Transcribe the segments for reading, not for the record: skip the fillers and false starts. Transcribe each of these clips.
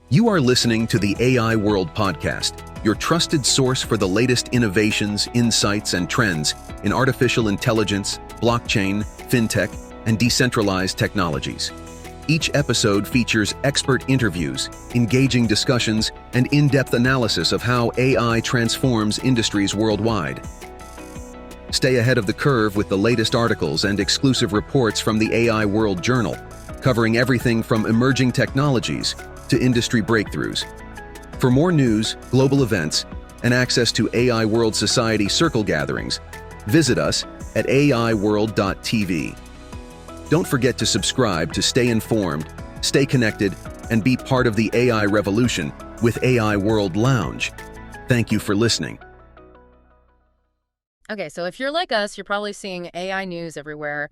You are listening to the AI World Podcast, your trusted source for the latest innovations, insights, and trends in artificial intelligence, blockchain, fintech, and decentralized technologies. Each episode features expert interviews, engaging discussions, and in-depth analysis of how AI transforms industries worldwide. Stay ahead of the curve with the latest articles and exclusive reports from the AI World Journal, covering everything from emerging technologies to industry breakthroughs. For more news, global events, and access to AI World Society circle gatherings, visit us at aiworld.tv. Don't forget to subscribe to stay informed, stay connected, and be part of the AI revolution with AI World Lounge. Thank you for listening. Okay, so if you're like us, you're probably seeing AI news everywhere.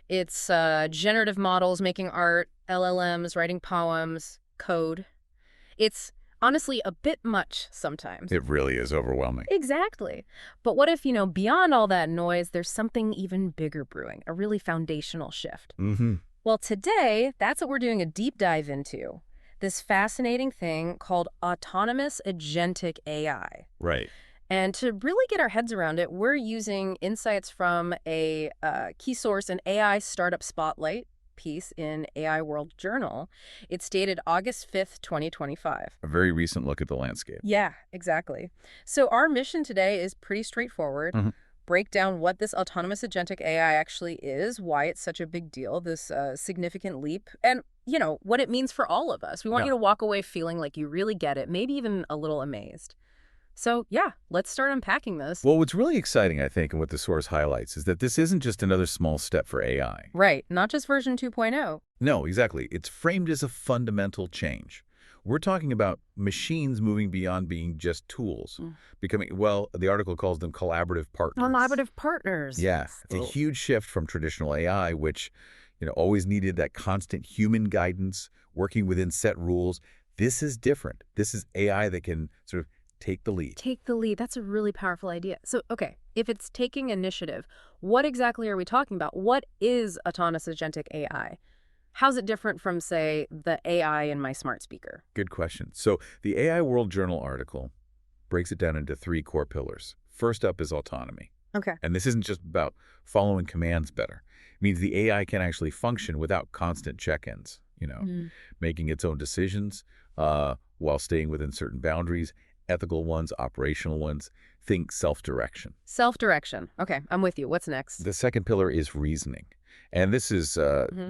It's generative models making art, LLMs writing poems, code. It's honestly a bit much sometimes. It really is overwhelming. Exactly. But what if, beyond all that noise, there's something even bigger brewing, a really foundational shift? Well, today, that's what we're doing a deep dive into. This fascinating thing called autonomous agentic AI. Right. And to really get our heads around it, we're using insights from a key source, an AI startup spotlight piece in AI World Journal. It's dated August 5th, 2025. A very recent look at the landscape. Yeah, exactly. So our mission today is pretty straightforward. Break down what this autonomous agentic AI actually is, why it's such a big deal, this significant leap, and, what it means for all of us. We want you to walk away feeling like you really get it, maybe even a little amazed. So, yeah, let's start unpacking this. Well, what's really exciting, I think, and what the source highlights is that this isn't just another small step for AI. Right, not just version 2.0. No, exactly. It's framed as a fundamental change. We're talking about machines moving beyond being just tools, becoming, well, the article calls them collaborative partners. Collaborative partners. Yeah, it's a huge shift from traditional AI, which, always needed that constant human guidance, working within set rules. This is different. This is AI that can sort of take the lead. Take the lead. That's a really powerful idea. So, okay, if it's taking initiative, what exactly are we talking about? What is autonomous agentic AI? How's it different from, say, the AI in my smart speaker? Good question. So the AI World Journal article breaks it down into three core pillars. First up is autonomy. Okay. And this isn't just about following commands better. It means the AI can actually function without constant check-ins, making its own decisions while staying within certain boundaries. Ethical ones, operational ones. Think self-direction. Self-direction. Okay, I'm with you. What's next? The second pillar is reasoning. And this is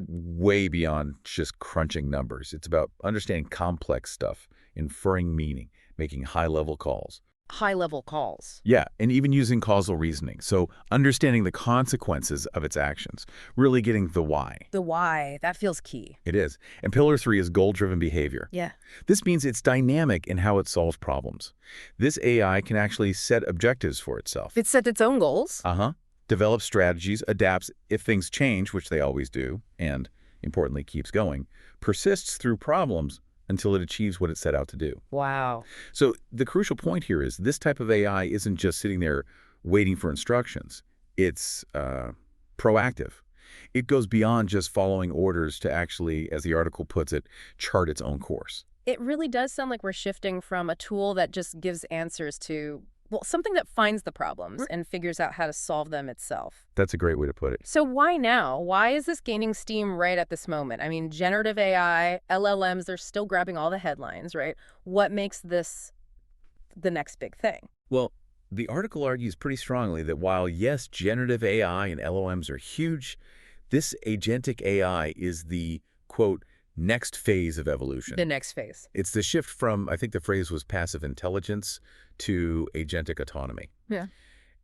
way beyond just crunching numbers. It's about understanding complex stuff, inferring meaning, making high-level calls. High-level calls. Yeah, and even using causal reasoning. So understanding the consequences of its actions, really getting the why. The why, that feels key. It is. And pillar three is goal-driven behavior. Yeah. This means it's dynamic in how it solves problems. This AI can actually set objectives for itself. It sets its own goals. Develops strategies, adapts if things change, which they always do, and importantly keeps going, persists through problems until it achieves what it set out to do. Wow. So the crucial point here is this type of AI isn't just sitting there waiting for instructions. It's proactive. It goes beyond just following orders to actually, as the article puts it, chart its own course. It really does sound like we're shifting from a tool that just gives answers to, well, something that finds the problems and figures out how to solve them itself. That's a great way to put it. So why now? Why is this gaining steam right at this moment? I mean, generative AI, LLMs, they're still grabbing all the headlines, right? What makes this the next big thing? Well, the article argues pretty strongly that while, yes, generative AI and LLMs are huge, this agentic AI is the, quote, next phase of evolution. The next phase. It's the shift from, I think the phrase was passive intelligence, to agentic autonomy. Yeah.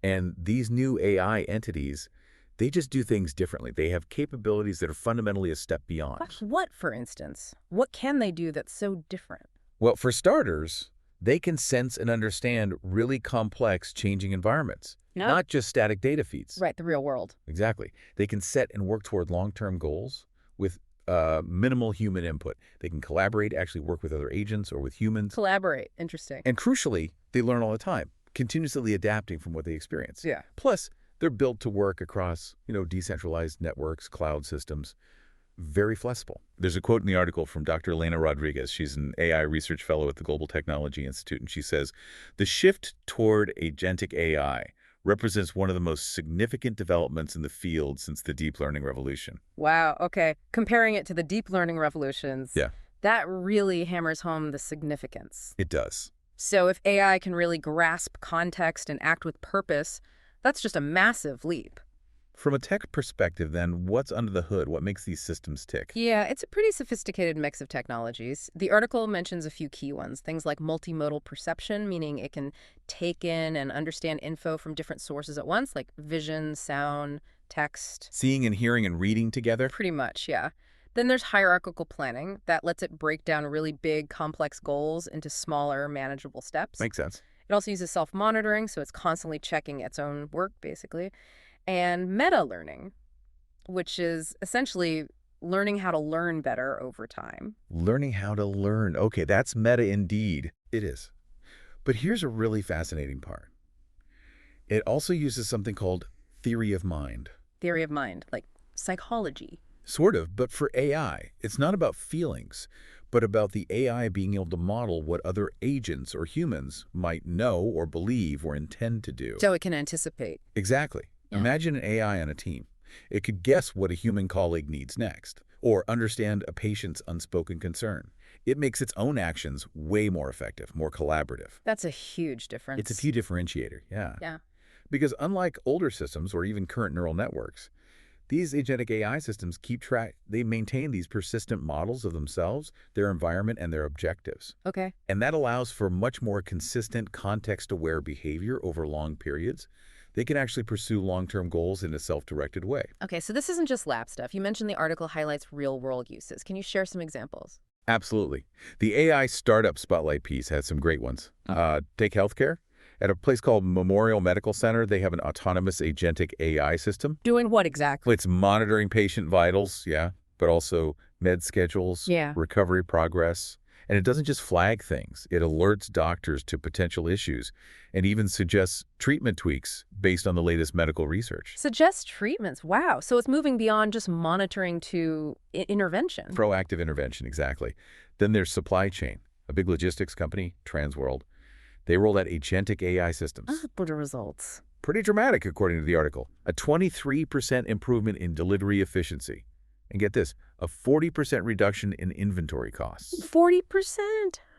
And these new AI entities, they just do things differently. They have capabilities that are fundamentally a step beyond. Gosh, what, for instance? What can they do that's so different? Well, for starters, they can sense and understand really complex changing environments, not just static data feeds. Right, the real world. Exactly. They can set and work toward long-term goals with minimal human input. They can collaborate, actually work with other agents or with humans. Collaborate. Interesting. And crucially, they learn all the time, continuously adapting from what they experience. Yeah. Plus, they're built to work across, decentralized networks, cloud systems. very flexible. There's a quote in the article from Dr. Elena Rodriguez. She's an AI research fellow at the Global Technology Institute, and she says, "The shift toward agentic AI represents one of the most significant developments in the field since the deep learning revolution." Wow, okay. Comparing it to the deep learning revolutions, Yeah, that really hammers home the significance. it does. So if AI can really grasp context and act with purpose, that's just a massive leap. From a tech perspective, then, what's under the hood? What makes these systems tick? Yeah, it's a pretty sophisticated mix of technologies. The article mentions a few key ones, things like multimodal perception, meaning it can take in and understand info from different sources at once, like vision, sound, text. Seeing and hearing and reading together? Pretty much, yeah. Then there's hierarchical planning that lets it break down really big, complex goals into smaller, manageable steps. Makes sense. It also uses self-monitoring, so it's constantly checking its own work, basically. And meta-learning, which is essentially learning how to learn better over time. Learning how to learn. Okay, that's meta indeed. It is. But here's a really fascinating part. It also uses something called theory of mind. Theory of mind, like psychology. Sort of, but for AI. It's not about feelings, but about the AI being able to model what other agents or humans might know or believe or intend to do. So it can anticipate. Exactly. Yeah. Imagine an AI on a team. It could guess what a human colleague needs next, or understand a patient's unspoken concern. It makes its own actions way more effective, more collaborative. That's a huge difference. It's a key differentiator, yeah. Yeah. Because unlike older systems or even current neural networks, these agentic AI systems keep track, they maintain these persistent models of themselves, their environment, and their objectives. Okay. And that allows for much more consistent, context-aware behavior over long periods. They can actually pursue long-term goals in a self-directed way. Okay, so this isn't just lab stuff. You mentioned the article highlights real-world uses. Can you share some examples? Absolutely. The AI startup spotlight piece has some great ones. Take healthcare. At a place called Memorial Medical Center, they have an autonomous agentic AI system. Doing what exactly? It's monitoring patient vitals, yeah, but also med schedules, Yeah. recovery progress. And it doesn't just flag things. It alerts doctors to potential issues and even suggests treatment tweaks based on the latest medical research. Suggest treatments. Wow. So it's moving beyond just monitoring to intervention. Proactive intervention, exactly. Then there's supply chain. A big logistics company, Transworld. They rolled out agentic AI systems. For the results. Pretty dramatic, according to the article. A 23% improvement in delivery efficiency. And get this, a 40% reduction in inventory costs. 40%?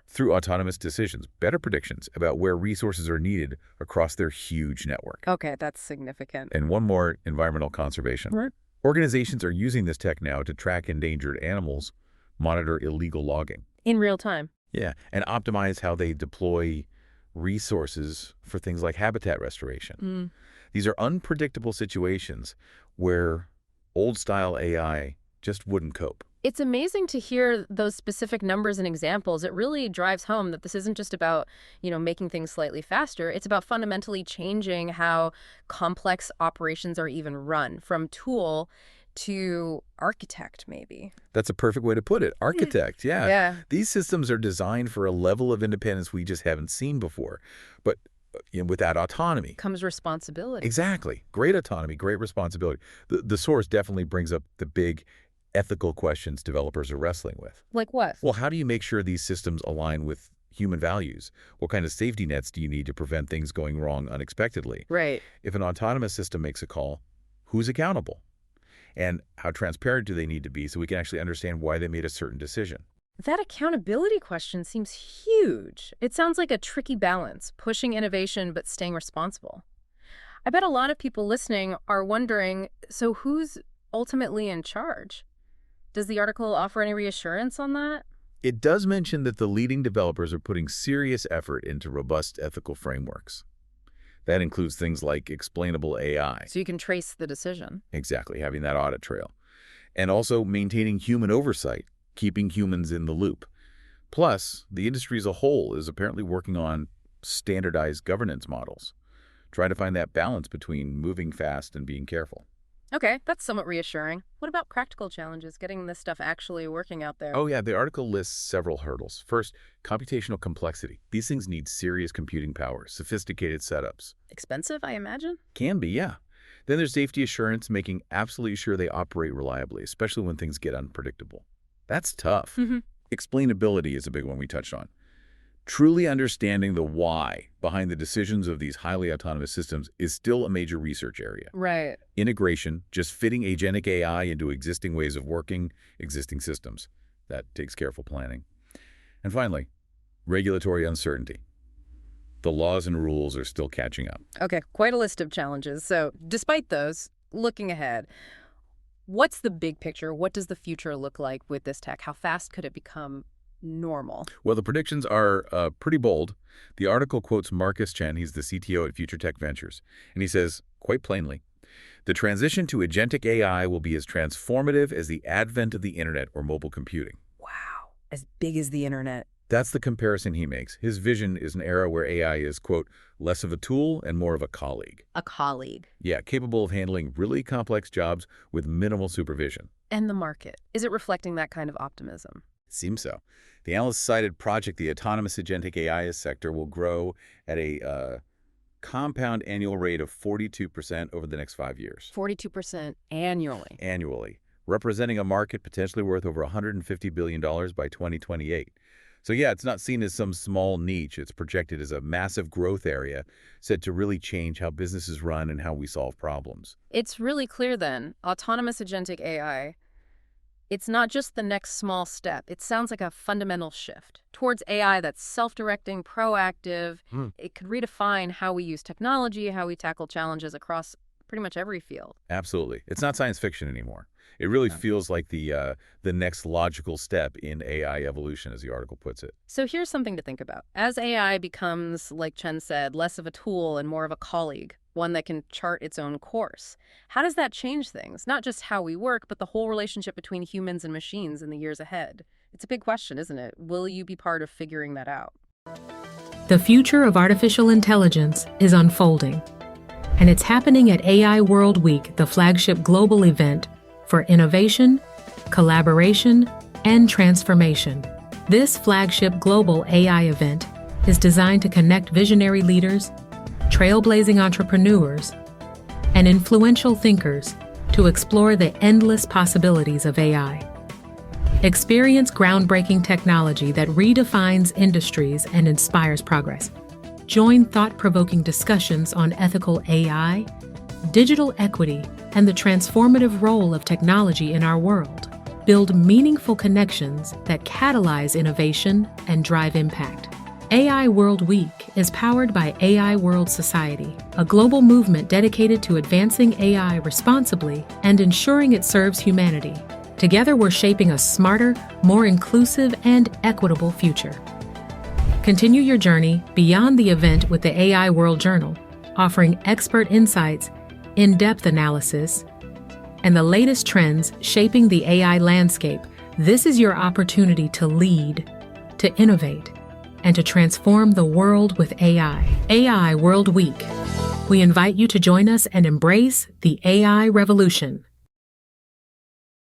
Through autonomous decisions, better predictions about where resources are needed across their huge network. Okay, that's significant. And one more, environmental conservation. Right. Organizations are using this tech now to track endangered animals, monitor illegal logging. In real time. Yeah, and optimize how they deploy resources for things like habitat restoration. These are unpredictable situations where old-style AI just wouldn't cope. It's amazing to hear those specific numbers and examples. It really drives home that this isn't just about, making things slightly faster. It's about fundamentally changing how complex operations are even run, from tool to architect, maybe. That's a perfect way to put it. Architect, yeah. Yeah. These systems are designed for a level of independence we just haven't seen before. But with that autonomy Comes responsibility. Exactly. Great autonomy, great responsibility. The source definitely brings up the big ethical questions developers are wrestling with. Like what? Well, how do you make sure these systems align with human values? What kind of safety nets do you need to prevent things going wrong unexpectedly? Right. If an autonomous system makes a call, who's accountable? And how transparent do they need to be so we can actually understand why they made a certain decision? That accountability question seems huge. It sounds like a tricky balance, pushing innovation but staying responsible. I bet a lot of people listening are wondering, so who's ultimately in charge? Does the article offer any reassurance on that? It does mention that the leading developers are putting serious effort into robust ethical frameworks. That includes things like explainable AI. So you can trace the decision. Exactly, having that audit trail. And also maintaining human oversight, keeping humans in the loop. Plus, the industry as a whole is apparently working on standardized governance models, trying to find that balance between moving fast and being careful. Okay, that's somewhat reassuring. What about practical challenges, getting this stuff actually working out there? Oh yeah, the article lists several hurdles. First, computational complexity. These things need serious computing power, sophisticated setups. Expensive, I imagine? Can be, yeah. Then there's safety assurance, making absolutely sure they operate reliably, especially when things get unpredictable. That's tough. Explainability is a big one we touched on. Truly understanding the why behind the decisions of these highly autonomous systems is still a major research area. Right. Integration, just fitting agentic AI into existing ways of working, existing systems. That takes careful planning. And finally, regulatory uncertainty. The laws and rules are still catching up. Okay, quite a list of challenges. So despite those, looking ahead, what's the big picture? What does the future look like with this tech? How fast could it become normal? Well, the predictions are pretty bold. The article quotes Marcus Chen, he's the CTO at Future Tech Ventures, and he says, quite plainly, the transition to agentic AI will be as transformative as the advent of the internet or mobile computing. Wow, as big as the internet. That's the comparison he makes. His vision is an era where AI is, quote, less of a tool and more of a colleague. A colleague. Yeah, capable of handling really complex jobs with minimal supervision. And the market, is it reflecting that kind of optimism? It seems so. The analyst cited project the autonomous agentic AI sector will grow at a compound annual rate of 42% over the next 5 years. 42% annually. Annually, representing a market potentially worth over $150 billion by 2028. So yeah, it's not seen as some small niche. It's projected as a massive growth area said to really change how businesses run and how we solve problems. It's really clear then, autonomous agentic AI, it's not just the next small step. It sounds like a fundamental shift towards AI that's self-directing, proactive. It could redefine how we use technology, how we tackle challenges across pretty much every field. Absolutely. It's not science fiction anymore. It really feels like the next logical step in AI evolution, as the article puts it. So here's something to think about. As AI becomes, like Chen said, less of a tool and more of a colleague, one that can chart its own course, how does that change things? Not just how we work, but the whole relationship between humans and machines in the years ahead. It's a big question, isn't it? Will you be part of figuring that out? The future of artificial intelligence is unfolding, and it's happening at AI World Week, the flagship global event for innovation, collaboration, and transformation. This flagship global AI event is designed to connect visionary leaders, trailblazing entrepreneurs, and influential thinkers to explore the endless possibilities of AI. Experience groundbreaking technology that redefines industries and inspires progress. Join thought-provoking discussions on ethical AI, digital equity, and the transformative role of technology in our world. Build meaningful connections that catalyze innovation and drive impact. AI World Week is powered by AI World Society, a global movement dedicated to advancing AI responsibly and ensuring it serves humanity. Together, we're shaping a smarter, more inclusive, and equitable future. Continue your journey beyond the event with the AI World Journal, offering expert insights, in-depth analysis, and the latest trends shaping the AI landscape. This is your opportunity to lead, to innovate, and to transform the world with AI. AI World Week. We invite you to join us and embrace the AI revolution.